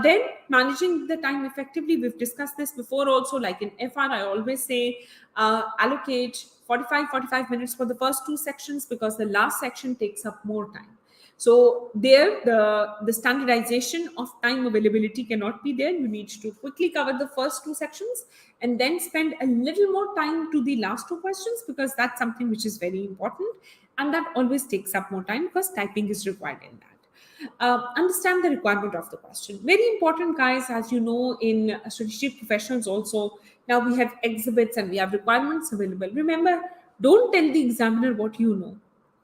[SPEAKER 1] Then managing the time effectively. We've discussed this before also, like in FR, I always say allocate 45 minutes for the first two sections because the last section takes up more time. So there, the standardization of time availability cannot be there. You need to quickly cover the first two sections and then spend a little more time to the last two questions because that's something which is very important and that always takes up more time because typing is required in that. Understand the requirement of the question. Very important, guys, as you know, in strategic professionals also, now we have exhibits and we have requirements available. Remember, don't tell the examiner what you know.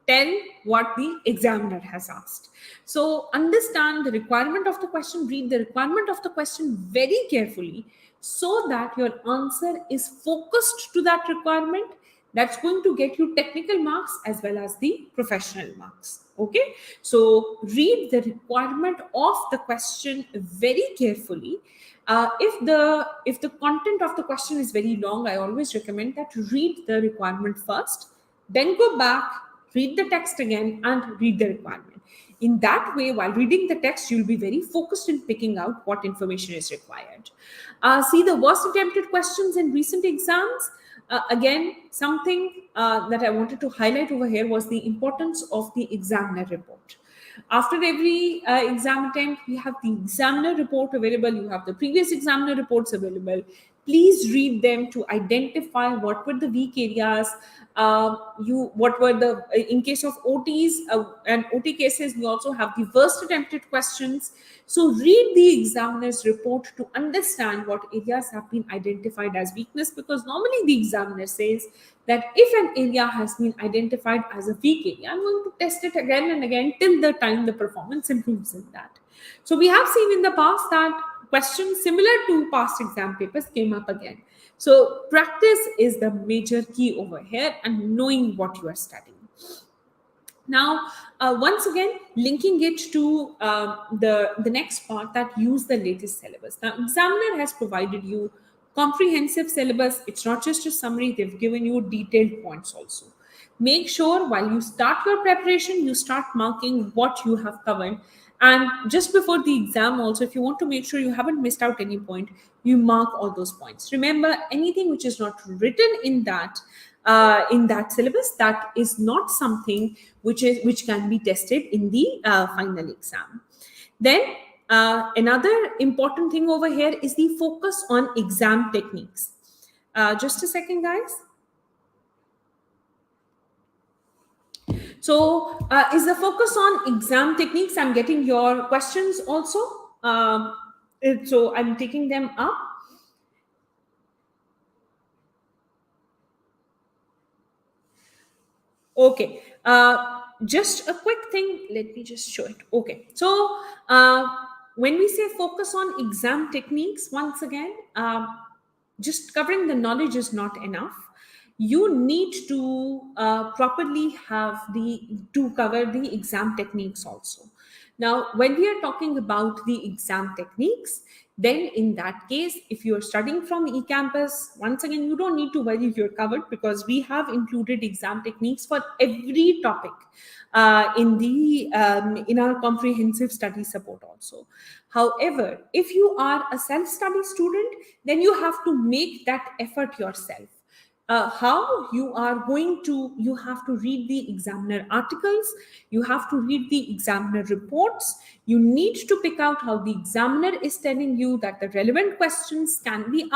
[SPEAKER 1] Tell what the examiner has asked. So understand the requirement of the question, read the requirement of the question very carefully so that your answer is focused to that requirement. That's going to get you technical marks as well as the professional marks. Okay, so read the requirement of the question very carefully. If the content of the question is very long, I always recommend that read the requirement first, then go back, read the text again, and read the requirement. In that way, while reading the text, you'll be very focused in picking out what information is required. See the worst attempted questions in recent exams. Again, something that I wanted to highlight over here was the importance of the examiner report. After every exam attempt, we have the examiner report available. You have the previous examiner reports available. Please read them to identify what were the weak areas. What were the in case of OTs and OT cases, we also have the worst attempted questions. So read the examiner's report to understand what areas have been identified as weakness, because normally the examiner says that if an area has been identified as a weak area, I'm going to test it again and again till the time the performance improves in that. So we have seen in the past that questions similar to past exam papers came up again. So practice is the major key over here and knowing what you are studying. Now, once again, linking it to the next part, that use the latest syllabus. Now, examiner has provided you comprehensive syllabus. It's not just a summary, they've given you detailed points also. Make sure while you start your preparation, you start marking what you have covered. And just before the exam also, if you want to make sure you haven't missed out any point, you mark all those points. Remember, anything which is not written in that syllabus, that is not something which can be tested in the final exam. Then another important thing over here is the focus on exam techniques. Just a second, guys. So is the focus on exam techniques? I'm getting your questions also. So I'm taking them up. Okay. Just a quick thing. Let me just show it. Okay. So when we say focus on exam techniques, once again, just covering the knowledge is not enough. You need to properly cover the exam techniques also. Now, when we are talking about the exam techniques, then in that case, if you are studying from eCampus, once again, you don't need to worry if you're covered because we have included exam techniques for every topic in our comprehensive study support also. However, if you are a self-study student, then you have to make that effort yourself. How you have to read the examiner articles, you have to read the examiner reports, you need to pick out how the examiner is telling you that the relevant questions can be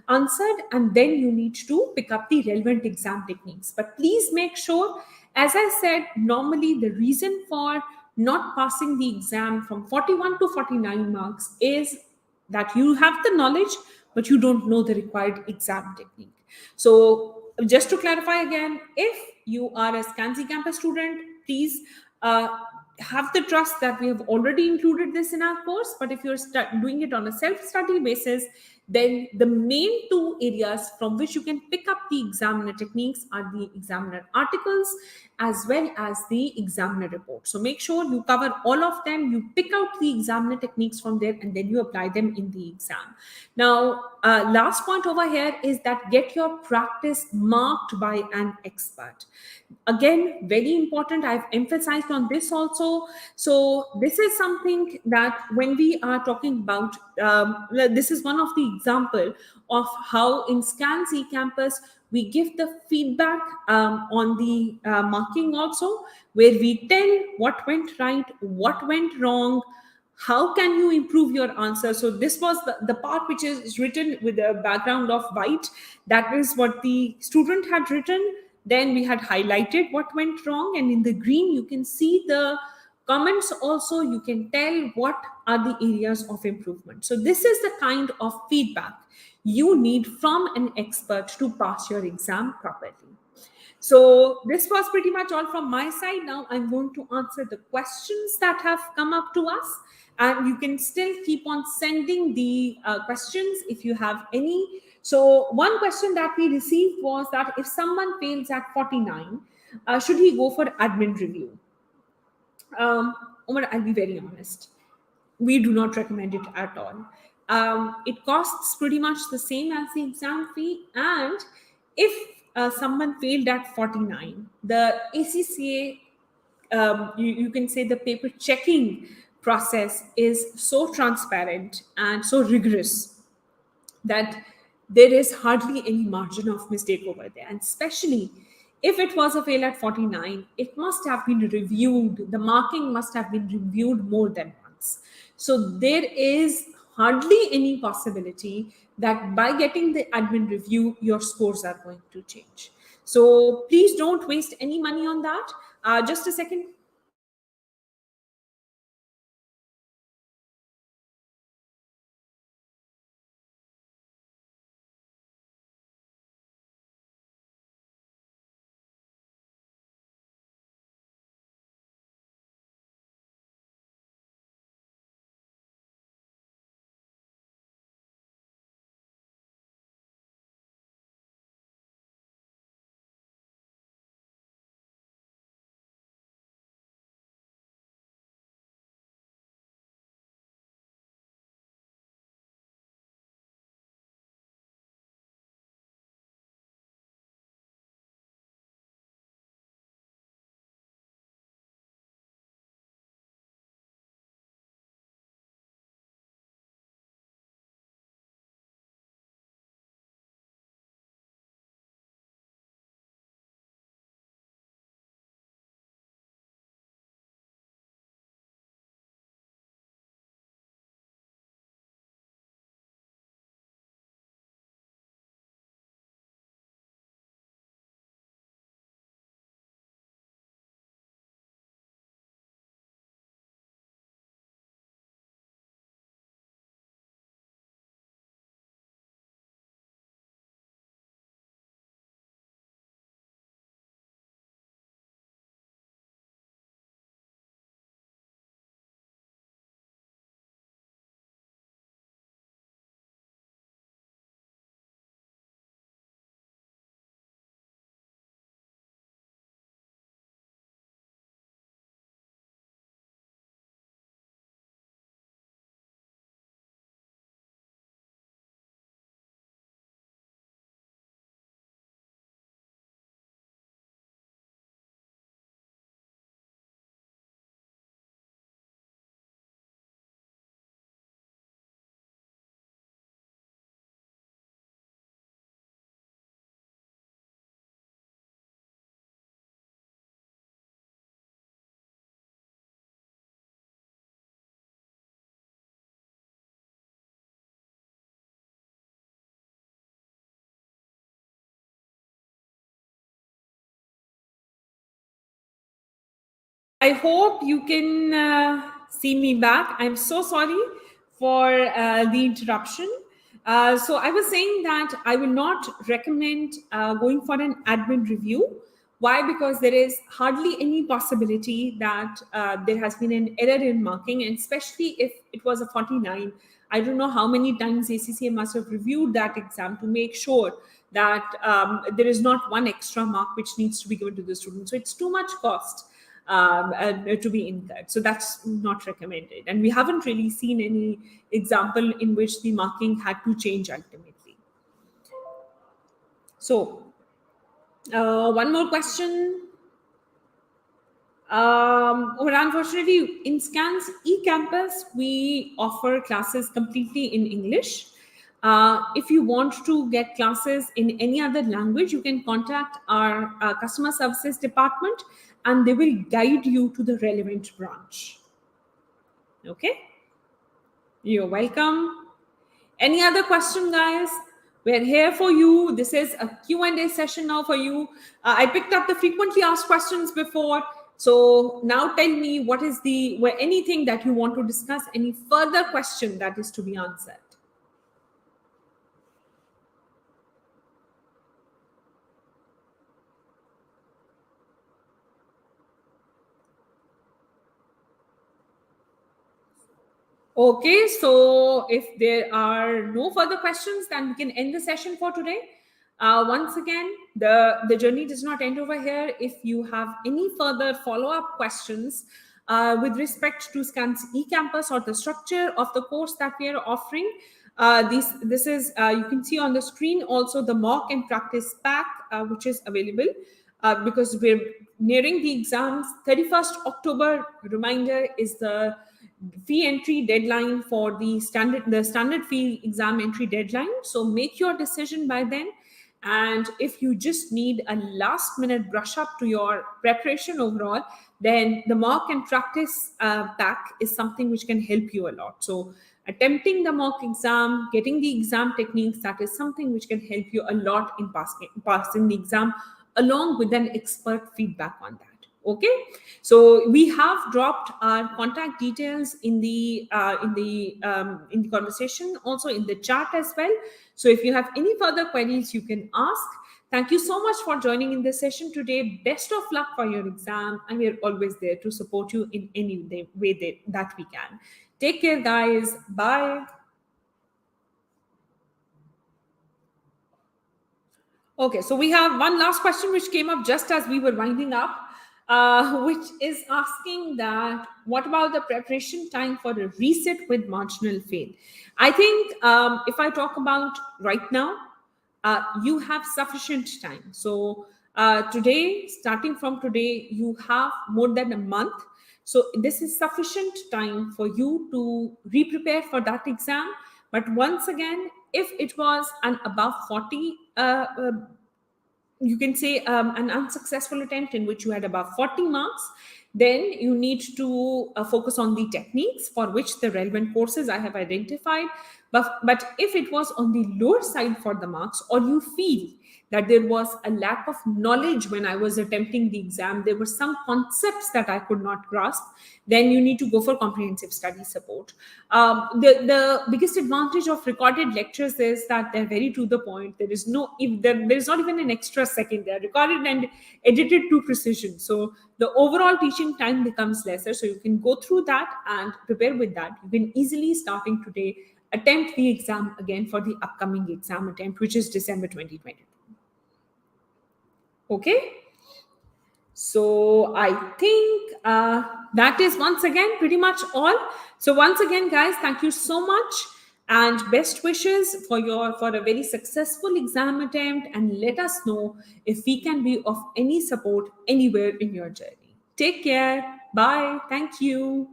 [SPEAKER 1] answered, and then you need to pick up the relevant exam techniques. But please make sure, as I said, normally the reason for not passing the exam from 41 to 49 marks is that you have the knowledge, but you don't know the required exam technique. So just to clarify again, if you are a Scansi campus student, please have the trust that we have already included this in our course. But if you're doing it on a self-study basis, then the main two areas from which you can pick up the examiner techniques are the examiner articles as well as the examiner report. So make sure you cover all of them, you pick out the examiner techniques from there, and then you apply them in the exam. Now, last point over here is that get your practice marked by an expert. Again, very important. I've emphasized on this also. So this is something that when we are talking about, this is one of the example of how in Scans eCampus we give the feedback on the marking also, where we tell what went right, what went wrong, how can you improve your answer. So this was the part which is written with a background of white. That is what the student had written. Then we had highlighted what went wrong, and in the green you can see the comments also. You can tell what are the areas of improvement. So this is the kind of feedback you need from an expert to pass your exam properly. So this was pretty much all from my side. Now I'm going to answer the questions that have come up to us, and you can still keep on sending the questions if you have any. So one question that we received was that if someone fails at 49, should he go for admin review? Umar, I'll be very honest. We do not recommend it at all. It costs pretty much the same as the exam fee. And if someone failed at 49, the ACCA, you can say the paper checking process is so transparent and so rigorous that there is hardly any margin of mistake over there. And especially if it was a fail at 49, it must have been reviewed. The marking must have been reviewed more than once. So there is hardly any possibility that by getting the admin review, your scores are going to change. So please don't waste any money on that. Just a second. I hope you can see me back. I'm so sorry for the interruption. So I was saying that I will not recommend going for an admin review. Why? Because there is hardly any possibility that there has been an error in marking, and especially if it was a 49. I don't know how many times ACCA must have reviewed that exam to make sure that there is not one extra mark which needs to be given to the student. So it's too much cost to be incurred. So that's not recommended. And we haven't really seen any example in which the marking had to change ultimately. So one more question. Well, unfortunately, in SCAN's eCampus, we offer classes completely in English. If you want to get classes in any other language, you can contact our customer services department and they will guide you to the relevant branch. Okay? You're welcome. Any other question, guys? We're here for you. This is a Q&A session now for you. I picked up the frequently asked questions before. So now tell me, what is anything that you want to discuss, any further question that is to be answered? Okay, so if there are no further questions, then we can end the session for today. Once again, the journey does not end over here. If you have any further follow-up questions with respect to SCAN's eCampus or the structure of the course that we are offering, this is you can see on the screen also the mock and practice pack which is available because we're nearing the exams. 31st October, reminder, is the fee entry deadline for the standard fee exam entry deadline. So make your decision by then. And if you just need a last minute brush up to your preparation overall, then the mock and practice pack is something which can help you a lot. So attempting the mock exam, getting the exam techniques, that is something which can help you a lot in passing the exam, along with an expert feedback on that. Okay, so we have dropped our contact details in the conversation, also in the chat as well. So if you have any further queries, you can ask. Thank you so much for joining in this session today. Best of luck for your exam, and we are always there to support you in any way that we can. Take care, guys. Bye. Okay, so we have one last question which came up just as we were winding up, which is asking that what about the preparation time for a reset with marginal fail? I think if I talk about right now, you have sufficient time. So today, starting from today, you have more than a month. So this is sufficient time for you to re-prepare for that exam. But once again, if it was an above 40, you can say an unsuccessful attempt in which you had above 40 marks, then you need to focus on the techniques for which the relevant courses I have identified. But if it was on the lower side for the marks, or you feel that there was a lack of knowledge when I was attempting the exam, there were some concepts that I could not grasp, then you need to go for comprehensive study support. The biggest advantage of recorded lectures is that they're very to the point. There is not even an extra second. They're recorded and edited to precision. So the overall teaching time becomes lesser. So you can go through that and prepare with that. You can easily, starting today, attempt the exam again for the upcoming exam attempt, which is December 2022. Okay. So I think that is once again pretty much all. So once again, guys, thank you so much and best wishes for a very successful exam attempt, and let us know if we can be of any support anywhere in your journey. Take care. Bye. Thank you.